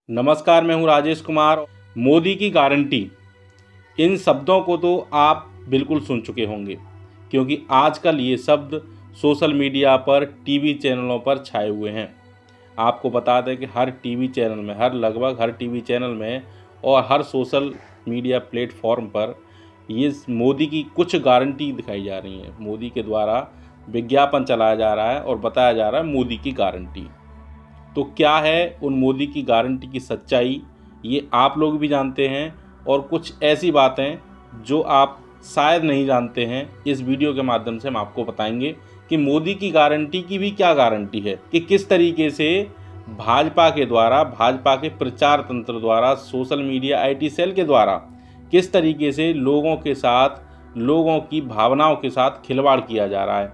नमस्कार, मैं हूं राजेश कुमार। मोदी की गारंटी, इन शब्दों को तो आप बिल्कुल सुन चुके होंगे, क्योंकि आजकल ये शब्द सोशल मीडिया पर, टीवी चैनलों पर छाए हुए हैं। आपको बता दें कि हर टीवी चैनल में, लगभग हर टीवी चैनल में और हर सोशल मीडिया प्लेटफॉर्म पर ये मोदी की कुछ गारंटी दिखाई जा रही है। मोदी के द्वारा विज्ञापन चलाया जा रहा है और बताया जा रहा है मोदी की गारंटी। तो क्या है उन मोदी की गारंटी की सच्चाई, ये आप लोग भी जानते हैं, और कुछ ऐसी बातें जो आप शायद नहीं जानते हैं, इस वीडियो के माध्यम से हम आपको बताएंगे कि मोदी की गारंटी की भी क्या गारंटी है, कि किस तरीके से भाजपा के द्वारा, भाजपा के प्रचार तंत्र द्वारा, सोशल मीडिया आईटी सेल के द्वारा किस तरीके से लोगों के साथ, लोगों की भावनाओं के साथ खिलवाड़ किया जा रहा है।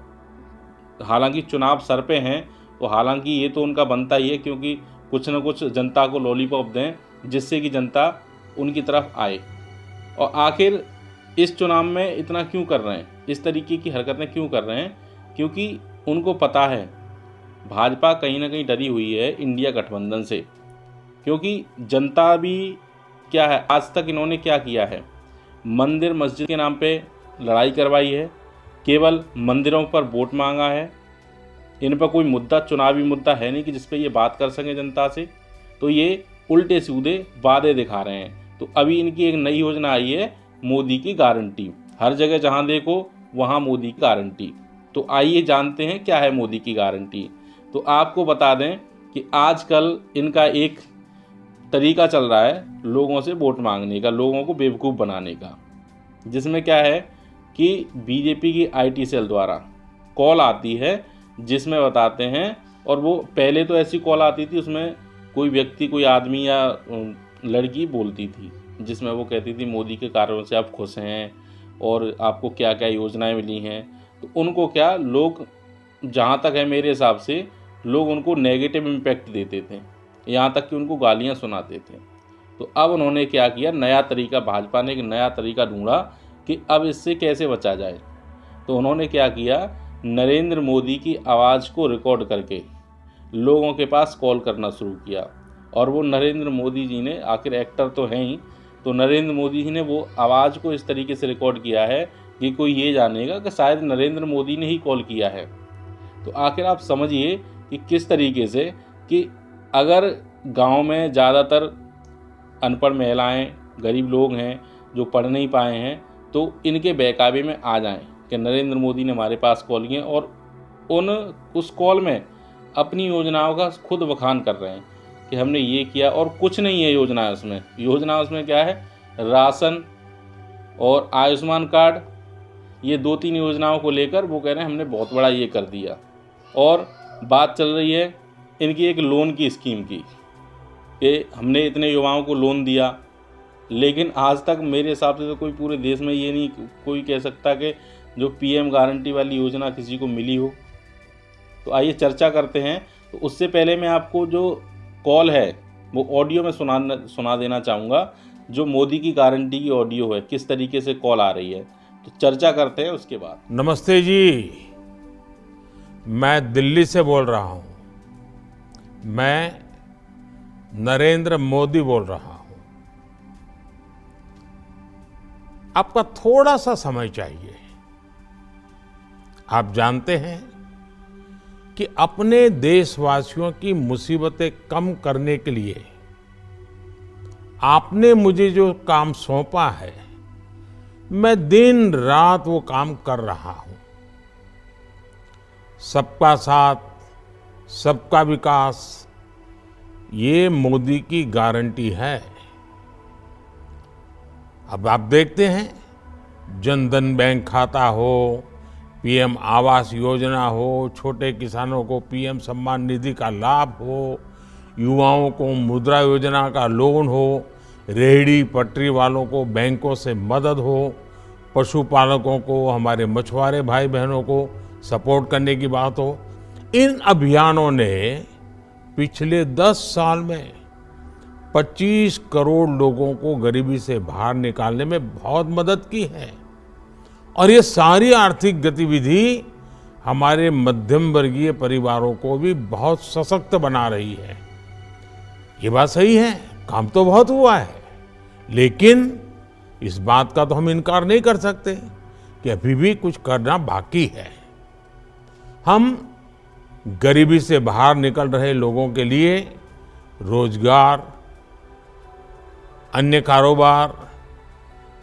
हालांकि चुनाव सर पे हैं, तो हालांकि ये तो उनका बनता ही है, क्योंकि कुछ न कुछ जनता को लॉलीपॉप दें जिससे कि जनता उनकी तरफ आए। और आखिर इस चुनाव में इतना क्यों कर रहे हैं, इस तरीके की हरकतें क्यों कर रहे हैं? क्योंकि उनको पता है भाजपा कहीं ना कहीं डरी हुई है इंडिया गठबंधन से। क्योंकि जनता भी क्या है, आज तक इन्होंने क्या किया है, मंदिर मस्जिद के नाम पे लड़ाई करवाई है, केवल मंदिरों पर वोट मांगा है। इन पर कोई मुद्दा, चुनावी मुद्दा है नहीं कि जिस पे ये बात कर सकें जनता से। तो ये उल्टे सीधे वादे दिखा रहे हैं। तो अभी इनकी एक नई योजना आई है, मोदी की गारंटी। हर जगह जहां देखो वहां मोदी की गारंटी। तो आइए जानते हैं क्या है मोदी की गारंटी। तो आपको बता दें कि आजकल इनका एक तरीका चल रहा है लोगों से वोट मांगने का, लोगों को बेवकूफ़ बनाने का, जिसमें क्या है कि बीजेपी की आईटी सेल द्वारा कॉल आती है जिसमें बताते हैं, और वो पहले तो ऐसी कॉल आती थी, उसमें कोई व्यक्ति, कोई आदमी या लड़की बोलती थी, जिसमें वो कहती थी मोदी के कार्यों से आप खुश हैं और आपको क्या क्या योजनाएं मिली हैं। तो उनको क्या, लोग, जहाँ तक है मेरे हिसाब से, लोग उनको नेगेटिव इम्पैक्ट देते थे, यहाँ तक कि उनको गालियाँ सुनाते थे। तो अब उन्होंने क्या किया, नया तरीका, भाजपा ने एक नया तरीका ढूंढा कि अब इससे कैसे बचा जाए। तो उन्होंने क्या किया, नरेंद्र मोदी की आवाज़ को रिकॉर्ड करके लोगों के पास कॉल करना शुरू किया। और वो नरेंद्र मोदी जी ने, आखिर एक्टर तो हैं ही, तो नरेंद्र मोदी जी ने वो आवाज़ को इस तरीके से रिकॉर्ड किया है कि कोई ये जानेगा कि शायद नरेंद्र मोदी ने ही कॉल किया है। तो आखिर आप समझिए कि किस तरीके से, कि अगर गांव में ज़्यादातर अनपढ़ महिलाएं, गरीब लोग हैं जो पढ़ नहीं पाए हैं, तो इनके बहकावे में आ जाएं कि नरेंद्र मोदी ने हमारे पास कॉल किए, और उस कॉल में अपनी योजनाओं का खुद बखान कर रहे हैं कि हमने ये किया, और कुछ नहीं है योजना उसमें क्या है, राशन और आयुष्मान कार्ड, ये 2-3 योजनाओं को लेकर वो कह रहे हैं हमने बहुत बड़ा ये कर दिया। और बात चल रही है इनकी एक लोन की स्कीम की, कि हमने इतने युवाओं को लोन दिया, लेकिन आज तक मेरे हिसाब से तो कोई पूरे देश में ये नहीं कोई कह सकता कि जो पीएम गारंटी वाली योजना किसी को मिली हो। तो आइए चर्चा करते हैं। तो उससे पहले मैं आपको जो कॉल है वो ऑडियो में सुना देना चाहूँगा, जो मोदी की गारंटी की ऑडियो है, किस तरीके से कॉल आ रही है। तो चर्चा करते हैं उसके बाद। नमस्ते जी, मैं दिल्ली से बोल रहा हूँ। मैं नरेंद्र मोदी बोल रहा हूँ। आपका थोड़ा सा समय चाहिए। आप जानते हैं कि अपने देशवासियों की मुसीबतें कम करने के लिए आपने मुझे जो काम सौंपा है, मैं दिन रात वो काम कर रहा हूं। सबका साथ, सबका विकास, ये मोदी की गारंटी है। अब आप देखते हैं, जनधन बैंक खाता हो, पीएम आवास योजना हो, छोटे किसानों को पीएम सम्मान निधि का लाभ हो, युवाओं को मुद्रा योजना का लोन हो, रेहड़ी पटरी वालों को बैंकों से मदद हो, पशुपालकों को, हमारे मछुआरे भाई बहनों को सपोर्ट करने की बात हो, इन अभियानों ने पिछले 10 साल में 25 करोड़ लोगों को गरीबी से बाहर निकालने में बहुत मदद की है। और ये सारी आर्थिक गतिविधि हमारे मध्यम वर्गीय परिवारों को भी बहुत सशक्त बना रही है। ये बात सही है, काम तो बहुत हुआ है, लेकिन इस बात का तो हम इनकार नहीं कर सकते कि अभी भी कुछ करना बाकी है। हम गरीबी से बाहर निकल रहे लोगों के लिए रोजगार, अन्य कारोबार,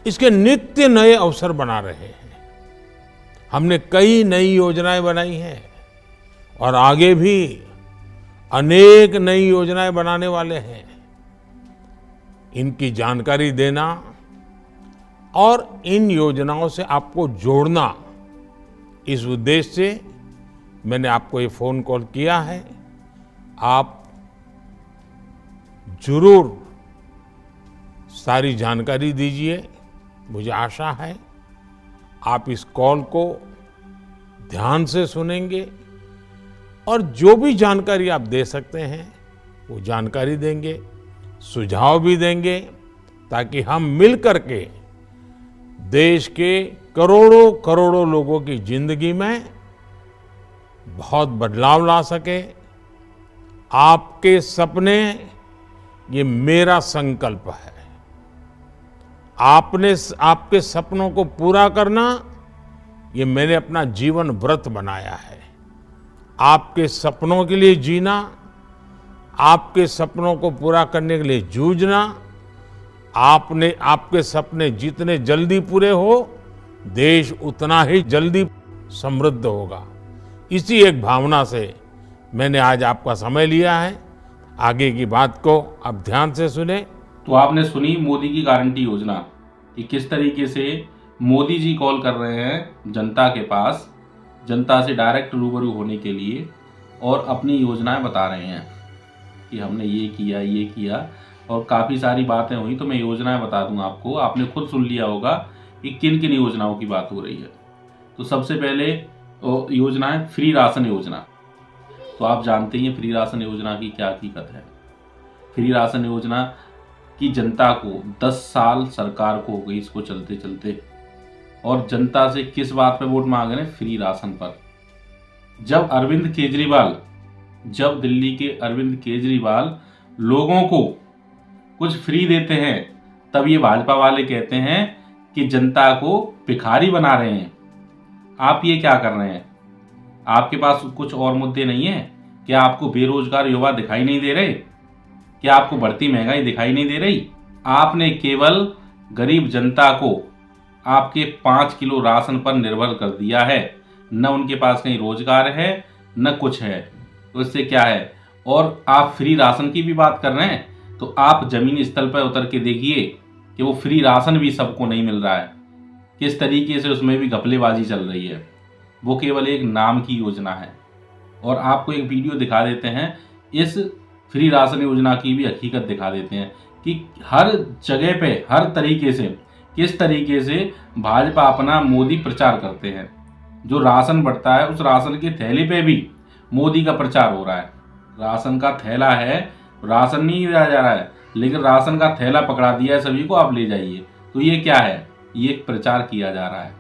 इसके नित्य नए अवसर बना रहे हैं। हमने कई नई योजनाएं बनाई हैं और आगे भी अनेक नई योजनाएं बनाने वाले हैं। इनकी जानकारी देना और इन योजनाओं से आपको जोड़ना, इस उद्देश्य से मैंने आपको ये फोन कॉल किया है। आप जरूर सारी जानकारी दीजिए। मुझे आशा है आप इस कॉल को ध्यान से सुनेंगे और जो भी जानकारी आप दे सकते हैं वो जानकारी देंगे, सुझाव भी देंगे, ताकि हम मिल करके देश के करोड़ों करोड़ों लोगों की जिंदगी में बहुत बदलाव ला सके। आपके सपने, ये मेरा संकल्प है। आपके सपनों को पूरा करना, ये मैंने अपना जीवन व्रत बनाया है। आपके सपनों के लिए जीना, आपके सपनों को पूरा करने के लिए जूझना, आपके सपने जितने जल्दी पूरे हो, देश उतना ही जल्दी समृद्ध होगा। इसी एक भावना से मैंने आज आपका समय लिया है। आगे की बात को अब ध्यान से सुने। तो आपने सुनी मोदी की गारंटी योजना कि किस तरीके से मोदी जी कॉल कर रहे हैं जनता के पास, जनता से डायरेक्ट रूबरू होने के लिए, और अपनी योजनाएं बता रहे हैं कि हमने ये किया, और काफ़ी सारी बातें हुई। तो मैं योजनाएं बता दूं आपको। आपने खुद सुन लिया होगा कि किन किन योजनाओं की बात हो रही है। तो सबसे पहले योजना है फ्री राशन योजना। तो आप जानते ही हैं फ्री राशन योजना की क्या हकीकत है। फ्री राशन योजना की जनता को 10 साल सरकार को हो गई इसको चलते चलते, और जनता से किस बात पे वोट मांग रहे हैं? फ्री राशन पर। जब दिल्ली के अरविंद केजरीवाल लोगों को कुछ फ्री देते हैं, तब ये भाजपा वाले कहते हैं कि जनता को भिखारी बना रहे हैं। आप ये क्या कर रहे हैं? आपके पास कुछ और मुद्दे नहीं है? क्या आपको बेरोजगार युवा दिखाई नहीं दे रहे? क्या आपको बढ़ती महंगाई दिखाई नहीं दे रही? आपने केवल गरीब जनता को आपके 5 किलो राशन पर निर्भर कर दिया है। न उनके पास कहीं रोजगार है, न कुछ है। तो इससे क्या है? और आप फ्री राशन की भी बात कर रहे हैं, तो आप जमीनी स्तर पर उतर के देखिए कि वो फ्री राशन भी सबको नहीं मिल रहा है। किस तरीके से उसमें भी घपलेबाजी चल रही है। वो केवल एक नाम की योजना है। और आपको एक वीडियो दिखा देते हैं, इस फ्री राशन योजना की भी हकीकत दिखा देते हैं कि हर जगह पे, हर तरीके से, किस तरीके से भाजपा अपना मोदी प्रचार करते हैं। जो राशन बढ़ता है, उस राशन के थैले पे भी मोदी का प्रचार हो रहा है। राशन का थैला है, राशन नहीं दिया जा रहा है, लेकिन राशन का थैला पकड़ा दिया है सभी को, आप ले जाइए। तो ये क्या है? ये प्रचार किया जा रहा है।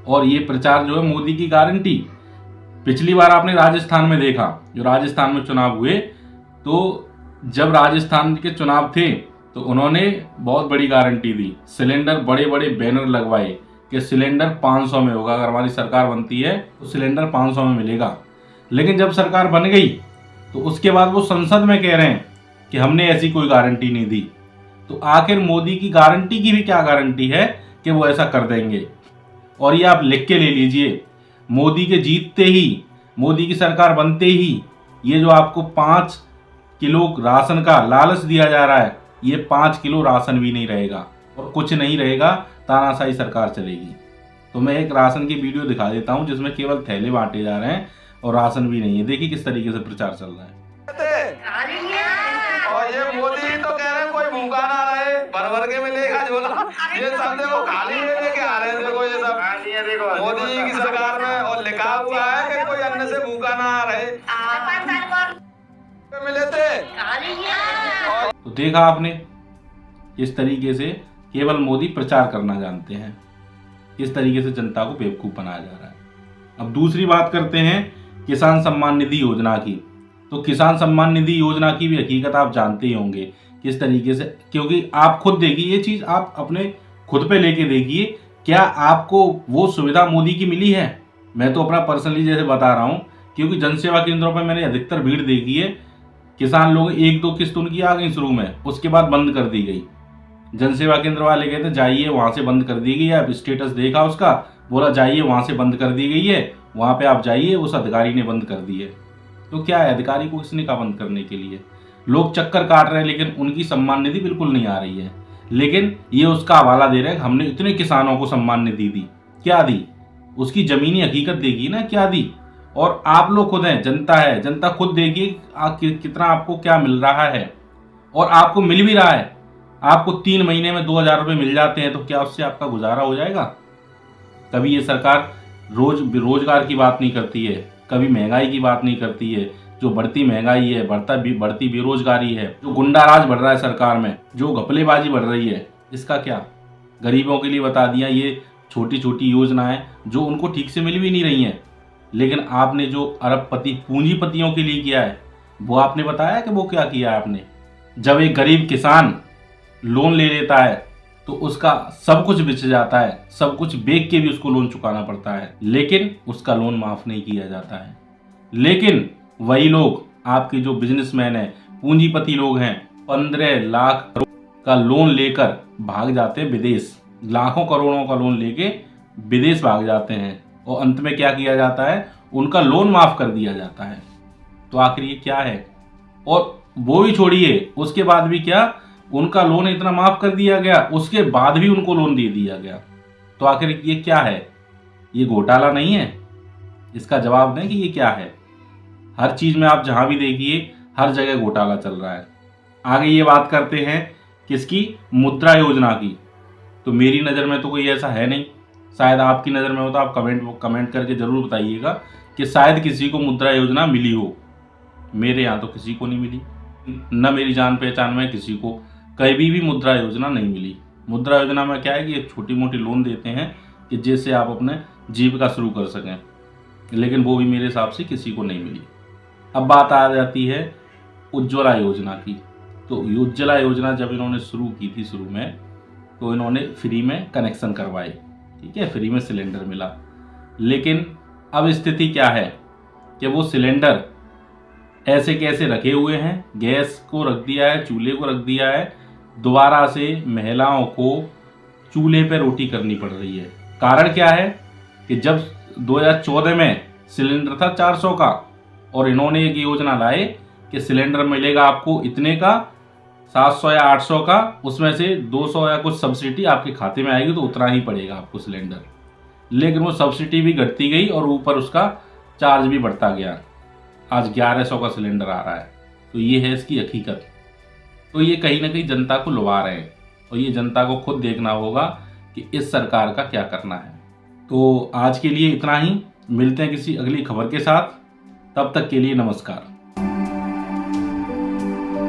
और ये प्रचार जो है मोदी की गारंटी। पिछली बार आपने राजस्थान में देखा, जो राजस्थान में चुनाव हुए, तो जब राजस्थान के चुनाव थे तो उन्होंने बहुत बड़ी गारंटी दी। सिलेंडर, बड़े बड़े बैनर लगवाए कि सिलेंडर 500 में होगा। अगर हमारी सरकार बनती है तो सिलेंडर 500 में मिलेगा। लेकिन जब सरकार बन गई तो उसके बाद वो संसद में कह रहे हैं कि हमने ऐसी कोई गारंटी नहीं दी। तो आखिर मोदी की गारंटी की भी क्या गारंटी है कि वो ऐसा कर देंगे? और ये आप लिख के ले लीजिए, मोदी के जीतते ही, मोदी की सरकार बनते ही, ये जो आपको 5 किलो राशन का लालच दिया जा रहा है, ये 5 किलो राशन भी नहीं रहेगा और कुछ नहीं रहेगा, तानाशाही सरकार चलेगी। तो मैं एक राशन की वीडियो दिखा देता हूं जिसमें केवल थैले बांटे जा रहे हैं और राशन भी नहीं है। देखिए किस तरीके से प्रचार चल रहा है। और ये मोदी तो कह रहे हैं कोई भूखा ना रहे, भर भर के मिलेगा झोला। ये सब देखो खाली लेके आ रहे हैं। देखो ये सब मोदी जी की सरकार में और लिखा हुआ है कि कोई अन्न से भूखा ना रहे। मिले थे। तो देखा आपने, इस तरीके से केवल मोदी प्रचार करना जानते हैं। किस तरीके से जनता को बेवकूफ बनाया जा रहा है। अब दूसरी बात करते हैं किसान सम्मान निधि योजना की। तो किसान सम्मान निधि योजना की भी हकीकत आप जानते ही होंगे किस तरीके से, क्योंकि आप खुद देखिए ये चीज़, आप अपने खुद पे लेके देखिए, क्या आपको वो सुविधा मोदी की मिली है? मैं तो अपना पर्सनली जैसे बता रहा हूँ, क्योंकि जनसेवा केंद्रों पर मैंने अधिकतर भीड़ देखी है। किसान लोग 1-2 किस्त उनकी आ गई शुरू में, उसके बाद बंद कर दी गई। जनसेवा केंद्र वाले कहते जाइए वहाँ से बंद कर दी गई है, अब स्टेटस देखा उसका, बोला जाइए वहाँ से बंद कर दी गई है, वहाँ पे आप जाइए, उस अधिकारी ने बंद कर दी है। तो क्या है, अधिकारी को किसने कहा बंद करने के लिए? लोग चक्कर काट रहे हैं, लेकिन उनकी सम्मान निधि बिल्कुल नहीं आ रही है। लेकिन ये उसका हवाला दे रहे हैं, हमने इतने किसानों को सम्मान निधि दी। क्या दी? उसकी जमीनी हकीकत देखिए ना, क्या दी। और आप लोग खुद हैं, जनता है, जनता खुद देखिए कितना आपको क्या मिल रहा है, और आपको मिल भी रहा है। आपको 3 महीने में 2000 रुपये मिल जाते हैं, तो क्या उससे आपका गुजारा हो जाएगा? कभी ये सरकार रोजगार की बात नहीं करती है, कभी महंगाई की बात नहीं करती है। जो बढ़ती महंगाई है, बढ़ती बेरोजगारी है, जो गुंडा राज बढ़ रहा है सरकार में, जो घपलेबाजी बढ़ रही है, इसका क्या? गरीबों के लिए बता दिया ये छोटी छोटी योजनाएं जो उनको ठीक से मिल भी नहीं रही हैं। लेकिन आपने जो अरबपति पूंजीपतियों के लिए किया है, वो आपने बताया कि वो क्या किया है आपने? जब एक गरीब किसान लोन ले लेता है तो उसका सब कुछ बिछ जाता है, सब कुछ बेच के भी उसको लोन चुकाना पड़ता है, लेकिन उसका लोन माफ नहीं किया जाता है। लेकिन वही लोग, आपके जो बिजनेसमैन हैं, पूंजीपति लोग हैं, 15 लाख का लोन लेकर भाग जाते हैं विदेश, लाखों करोड़ों का लोन लेके विदेश भाग जाते हैं, और अंत में क्या किया जाता है? उनका लोन माफ कर दिया जाता है। तो आखिर ये क्या है? और वो भी छोड़िए, उसके बाद भी क्या, उनका लोन इतना माफ कर दिया गया, उसके बाद भी उनको लोन दे दिया गया। तो आखिर ये क्या है? ये घोटाला नहीं है? इसका जवाब दें कि ये क्या है। हर चीज में आप जहां भी देखिए, हर जगह घोटाला चल रहा है। आगे ये बात करते हैं किसकी? मुद्रा योजना की। तो मेरी नज़र में तो कोई ऐसा है नहीं, शायद आपकी नज़र में हो तो आप कमेंट करके ज़रूर बताइएगा कि शायद किसी को मुद्रा योजना मिली हो। मेरे यहाँ तो किसी को नहीं मिली, न मेरी जान पहचान में किसी को कभी भी मुद्रा योजना नहीं मिली। मुद्रा योजना में क्या है कि एक छोटी मोटी लोन देते हैं कि जिससे आप अपने जीविका शुरू कर सकें, लेकिन वो भी मेरे हिसाब से किसी को नहीं मिली। अब बात आ जाती है उज्ज्वला योजना की। तो उज्ज्वला योजना जब इन्होंने शुरू की थी, शुरू में तो इन्होंने फ्री में कनेक्शन करवाए, ठीक है, फ्री में सिलेंडर मिला। लेकिन अब स्थिति क्या है कि वो सिलेंडर ऐसे कैसे रखे हुए हैं, गैस को रख दिया है, चूल्हे को रख दिया है, दोबारा से महिलाओं को चूल्हे पर रोटी करनी पड़ रही है। कारण क्या है कि जब 2014 में सिलेंडर था 400 का, और इन्होंने एक योजना लाए कि सिलेंडर मिलेगा आपको इतने का, 700 या 800 का, उसमें से 200 या कुछ सब्सिडी आपके खाते में आएगी, तो उतना ही पड़ेगा आपको सिलेंडर। लेकिन वो सब्सिडी भी घटती गई और ऊपर उसका चार्ज भी बढ़ता गया। आज 1100 का सिलेंडर आ रहा है। तो ये है इसकी हकीकत। तो ये कहीं ना कहीं जनता को लुभा रहे हैं, और ये जनता को खुद देखना होगा कि इस सरकार का क्या करना है। तो आज के लिए इतना ही, मिलते हैं किसी अगली खबर के साथ, तब तक के लिए नमस्कार।